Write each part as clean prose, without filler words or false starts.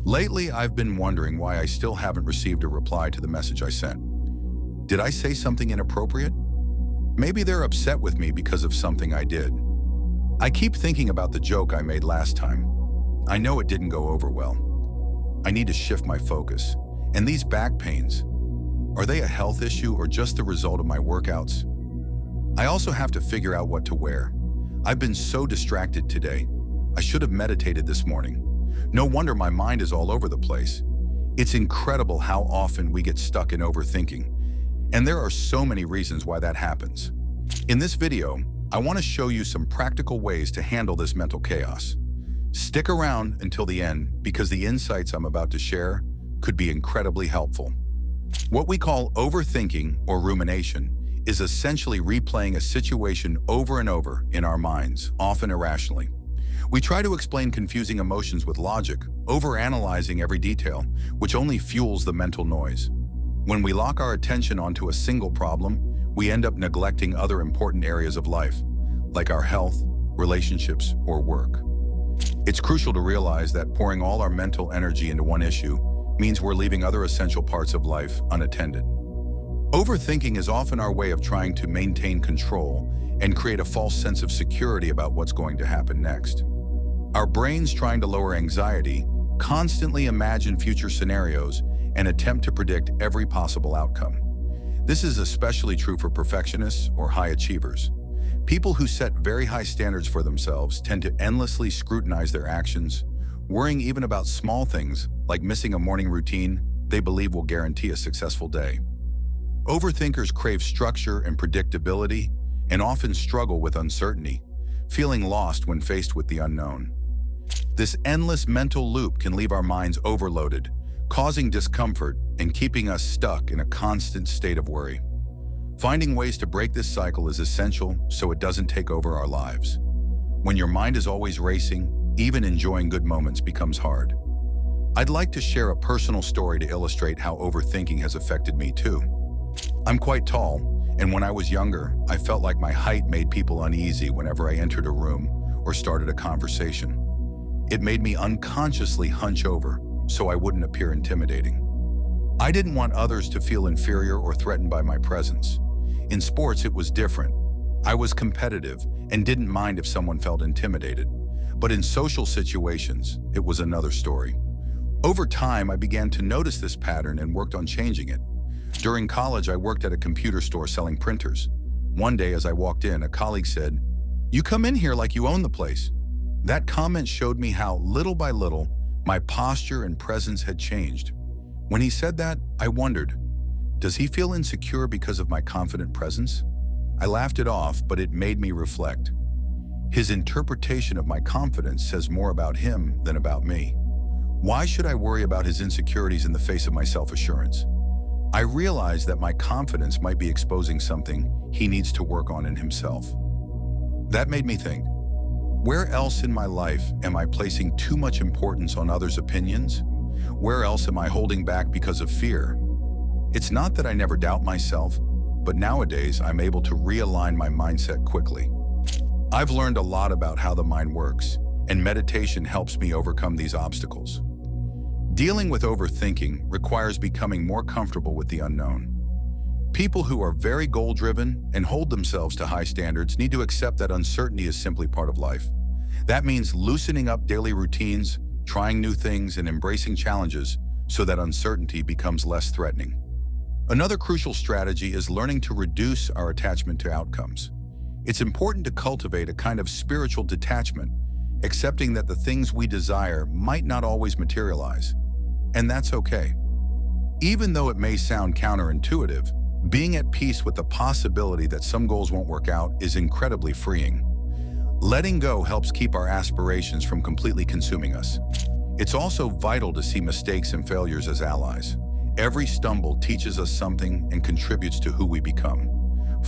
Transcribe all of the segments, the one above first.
Lately, I've been wondering why I still haven't received a reply to the message I sent. Did I say something inappropriate? Maybe they're upset with me because of something I did. I keep thinking about the joke I made last time. I know it didn't go over well. I need to shift my focus. And these back pains, are they a health issue or just the result of my workouts? I also have to figure out what to wear. I've been so distracted today. I should have meditated this morning. No wonder my mind is all over the place. It's incredible how often we get stuck in overthinking. And there are so many reasons why that happens. In this video, I want to show you some practical ways to handle this mental chaos. Stick around until the end because the insights I'm about to share could be incredibly helpful. What we call overthinking or rumination is essentially replaying a situation over and over in our minds, often irrationally. We try to explain confusing emotions with logic, overanalyzing every detail, which only fuels the mental noise. When we lock our attention onto a single problem, we end up neglecting other important areas of life, like our health, relationships, or work. It's crucial to realize that pouring all our mental energy into one issue means we're leaving other essential parts of life unattended. Overthinking is often our way of trying to maintain control and create a false sense of security about what's going to happen next. Our brains, trying to lower anxiety, constantly imagine future scenarios and attempt to predict every possible outcome. This is especially true for perfectionists or high achievers. People who set very high standards for themselves tend to endlessly scrutinize their actions, worrying even about small things like missing a morning routine they believe will guarantee a successful day. Overthinkers crave structure and predictability and often struggle with uncertainty, feeling lost when faced with the unknown. This endless mental loop can leave our minds overloaded, causing discomfort and keeping us stuck in a constant state of worry. Finding ways to break this cycle is essential so it doesn't take over our lives. When your mind is always racing, even enjoying good moments becomes hard. I'd like to share a personal story to illustrate how overthinking has affected me too. I'm quite tall, and when I was younger, I felt like my height made people uneasy whenever I entered a room or started a conversation. It made me unconsciously hunch over so I wouldn't appear intimidating. I didn't want others to feel inferior or threatened by my presence. In sports, it was different. I was competitive and didn't mind if someone felt intimidated. But in social situations, it was another story. Over time, I began to notice this pattern and worked on changing it. During college, I worked at a computer store selling printers. One day, as I walked in, a colleague said, "You come in here like you own the place." That comment showed me how, little by little, my posture and presence had changed. When he said that, I wondered, does he feel insecure because of my confident presence? I laughed it off, but it made me reflect. His interpretation of my confidence says more about him than about me. Why should I worry about his insecurities in the face of my self-assurance? I realized that my confidence might be exposing something he needs to work on in himself. That made me think, where else in my life am I placing too much importance on others' opinions? Where else am I holding back because of fear? It's not that I never doubt myself, but nowadays I'm able to realign my mindset quickly. I've learned a lot about how the mind works, and meditation helps me overcome these obstacles. Dealing with overthinking requires becoming more comfortable with the unknown. People who are very goal-driven and hold themselves to high standards need to accept that uncertainty is simply part of life. That means loosening up daily routines, trying new things, and embracing challenges so that uncertainty becomes less threatening. Another crucial strategy is learning to reduce our attachment to outcomes. It's important to cultivate a kind of spiritual detachment, accepting that the things we desire might not always materialize. And that's okay. Even though it may sound counterintuitive, being at peace with the possibility that some goals won't work out is incredibly freeing. Letting go helps keep our aspirations from completely consuming us. It's also vital to see mistakes and failures as allies. Every stumble teaches us something and contributes to who we become.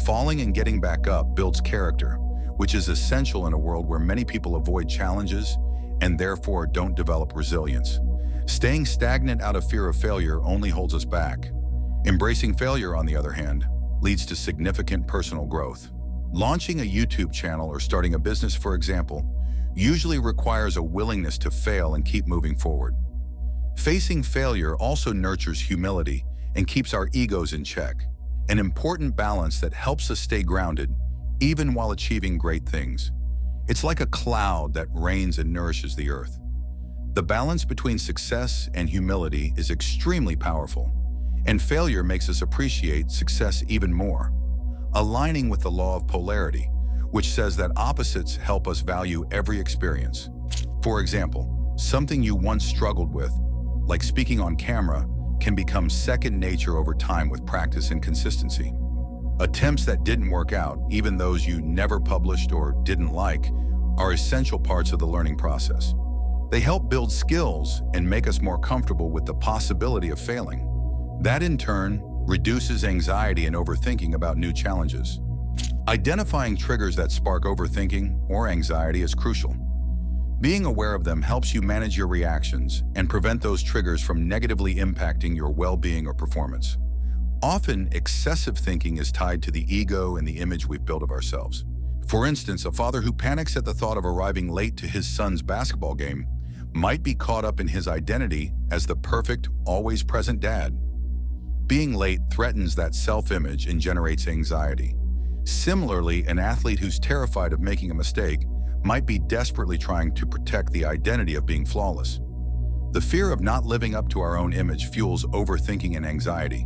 Falling and getting back up builds character, which is essential in a world where many people avoid challenges and therefore don't develop resilience. Staying stagnant out of fear of failure only holds us back. Embracing failure, on the other hand, leads to significant personal growth. Launching a YouTube channel or starting a business, for example, usually requires a willingness to fail and keep moving forward. Facing failure also nurtures humility and keeps our egos in check, an important balance that helps us stay grounded even while achieving great things. It's like a cloud that rains and nourishes the earth. The balance between success and humility is extremely powerful, and failure makes us appreciate success even more, aligning with the law of polarity, which says that opposites help us value every experience. For example, something you once struggled with, like speaking on camera, can become second nature over time with practice and consistency. Attempts that didn't work out, even those you never published or didn't like, are essential parts of the learning process. They help build skills and make us more comfortable with the possibility of failing. That, in turn, reduces anxiety and overthinking about new challenges. Identifying triggers that spark overthinking or anxiety is crucial. Being aware of them helps you manage your reactions and prevent those triggers from negatively impacting your well-being or performance. Often, excessive thinking is tied to the ego and the image we've built of ourselves. For instance, a father who panics at the thought of arriving late to his son's basketball game might be caught up in his identity as the perfect, always present dad. Being late threatens that self-image and generates anxiety. Similarly, an athlete who's terrified of making a mistake might be desperately trying to protect the identity of being flawless. The fear of not living up to our own image fuels overthinking and anxiety.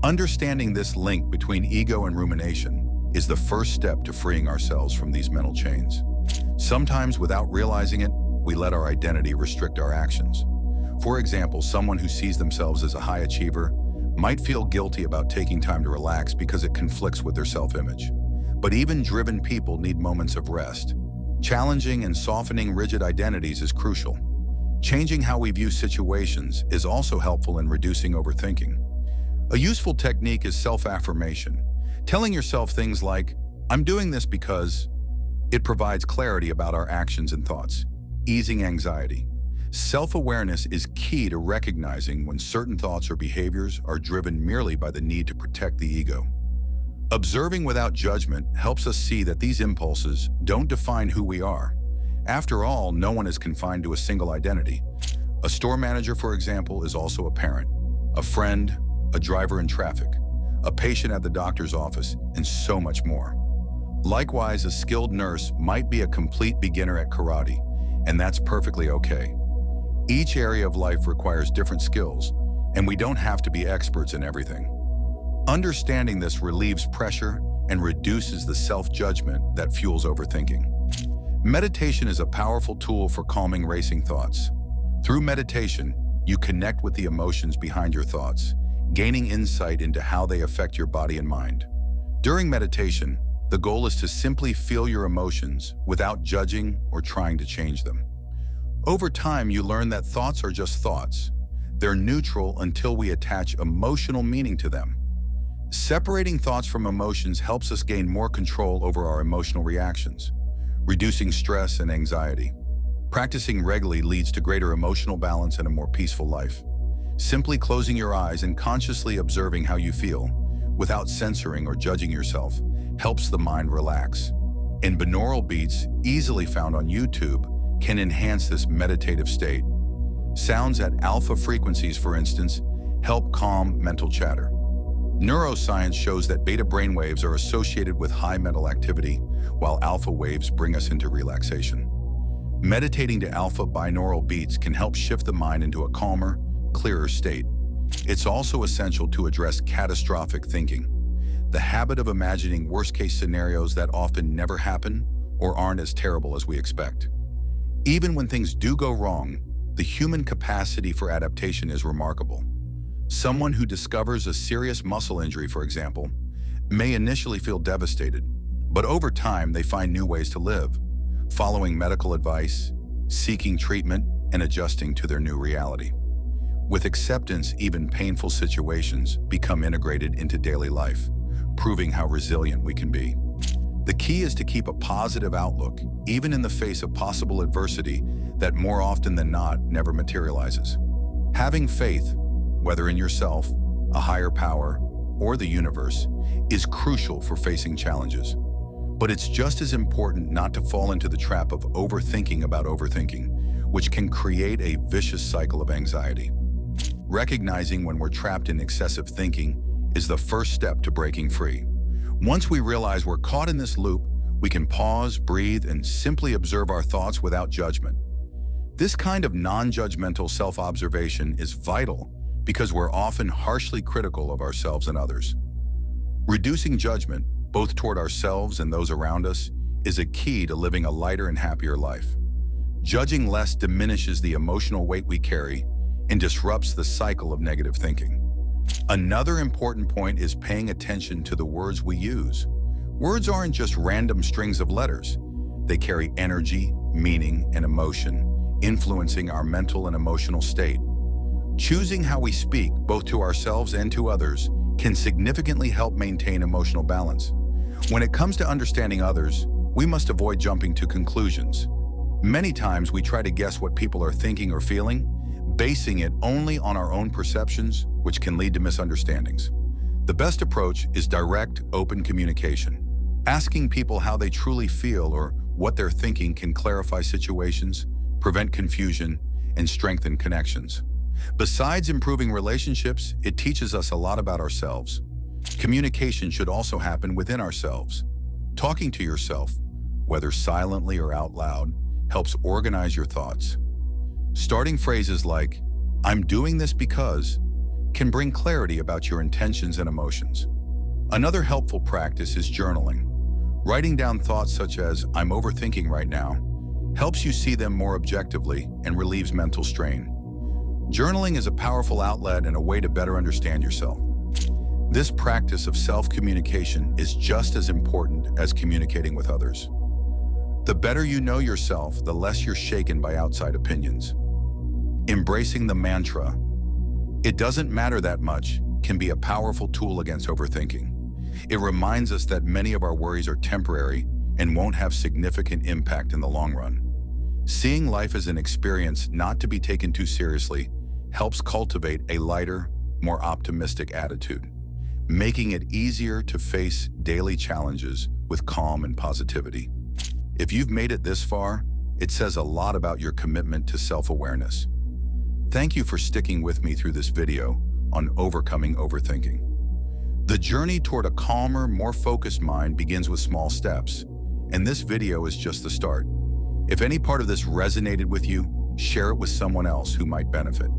Understanding this link between ego and rumination is the first step to freeing ourselves from these mental chains. Sometimes, without realizing it, we let our identity restrict our actions. For example, someone who sees themselves as a high achiever might feel guilty about taking time to relax because it conflicts with their self-image. But even driven people need moments of rest. Challenging and softening rigid identities is crucial. Changing how we view situations is also helpful in reducing overthinking. A useful technique is self-affirmation. Telling yourself things like, "I'm doing this because," it provides clarity about our actions and thoughts, easing anxiety. Self-awareness is key to recognizing when certain thoughts or behaviors are driven merely by the need to protect the ego. Observing without judgment helps us see that these impulses don't define who we are. After all, no one is confined to a single identity. A store manager, for example, is also a parent, a friend, a driver in traffic, a patient at the doctor's office, and so much more. Likewise, a skilled nurse might be a complete beginner at karate, and that's perfectly okay. Each area of life requires different skills, and we don't have to be experts in everything. Understanding this relieves pressure and reduces the self-judgment that fuels overthinking. Meditation is a powerful tool for calming racing thoughts. Through meditation, you connect with the emotions behind your thoughts, gaining insight into how they affect your body and mind. During meditation, the goal is to simply feel your emotions without judging or trying to change them. Over time, you learn that thoughts are just thoughts. They're neutral until we attach emotional meaning to them. Separating thoughts from emotions helps us gain more control over our emotional reactions, reducing stress and anxiety. Practicing regularly leads to greater emotional balance and a more peaceful life. Simply closing your eyes and consciously observing how you feel, without censoring or judging yourself, helps the mind relax. And binaural beats, easily found on YouTube, can enhance this meditative state. Sounds at alpha frequencies, for instance, help calm mental chatter. Neuroscience shows that beta brainwaves are associated with high mental activity, while alpha waves bring us into relaxation. Meditating to alpha binaural beats can help shift the mind into a calmer, clearer state. It's also essential to address catastrophic thinking, the habit of imagining worst-case scenarios that often never happen or aren't as terrible as we expect. Even when things do go wrong, the human capacity for adaptation is remarkable. Someone who discovers a serious muscle injury, for example, may initially feel devastated, but over time they find new ways to live, following medical advice, seeking treatment, and adjusting to their new reality. With acceptance, even painful situations become integrated into daily life, proving how resilient we can be. The key is to keep a positive outlook, even in the face of possible adversity that more often than not never materializes. Having faith, whether in yourself, a higher power, or the universe, is crucial for facing challenges. But it's just as important not to fall into the trap of overthinking about overthinking, which can create a vicious cycle of anxiety. Recognizing when we're trapped in excessive thinking is the first step to breaking free. Once we realize we're caught in this loop, we can pause, breathe, and simply observe our thoughts without judgment. This kind of non-judgmental self-observation is vital because we're often harshly critical of ourselves and others. Reducing judgment, both toward ourselves and those around us, is a key to living a lighter and happier life. Judging less diminishes the emotional weight we carry and disrupts the cycle of negative thinking. Another important point is paying attention to the words we use. Words aren't just random strings of letters. They carry energy, meaning, and emotion, influencing our mental and emotional state. Choosing how we speak, both to ourselves and to others, can significantly help maintain emotional balance. When it comes to understanding others, we must avoid jumping to conclusions. Many times we try to guess what people are thinking or feeling, basing it only on our own perceptions, which can lead to misunderstandings. The best approach is direct, open communication. Asking people how they truly feel or what they're thinking can clarify situations, prevent confusion, and strengthen connections. Besides improving relationships, it teaches us a lot about ourselves. Communication should also happen within ourselves. Talking to yourself, whether silently or out loud, helps organize your thoughts. Starting phrases like, "I'm doing this because," can bring clarity about your intentions and emotions. Another helpful practice is journaling. Writing down thoughts such as, "I'm overthinking right now," helps you see them more objectively and relieves mental strain. Journaling is a powerful outlet and a way to better understand yourself. This practice of self-communication is just as important as communicating with others. The better you know yourself, the less you're shaken by outside opinions. Embracing the mantra, "It doesn't matter that much," can be a powerful tool against overthinking. It reminds us that many of our worries are temporary and won't have significant impact in the long run. Seeing life as an experience not to be taken too seriously helps cultivate a lighter, more optimistic attitude, making it easier to face daily challenges with calm and positivity. If you've made it this far, it says a lot about your commitment to self-awareness. Thank you for sticking with me through this video on overcoming overthinking. The journey toward a calmer, more focused mind begins with small steps, and this video is just the start. If any part of this resonated with you, share it with someone else who might benefit.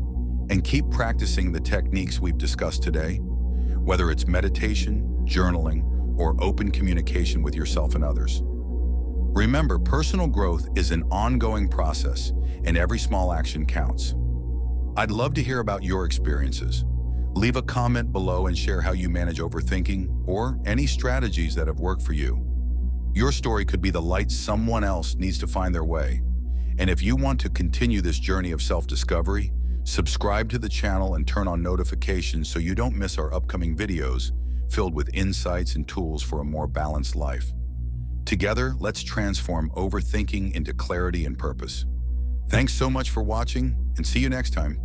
And keep practicing the techniques we've discussed today, whether it's meditation, journaling, or open communication with yourself and others. Remember, personal growth is an ongoing process, and every small action counts. I'd love to hear about your experiences. Leave a comment below and share how you manage overthinking or any strategies that have worked for you. Your story could be the light someone else needs to find their way. And if you want to continue this journey of self-discovery, subscribe to the channel and turn on notifications so you don't miss our upcoming videos filled with insights and tools for a more balanced life. Together, let's transform overthinking into clarity and purpose. Thanks so much for watching, and see you next time.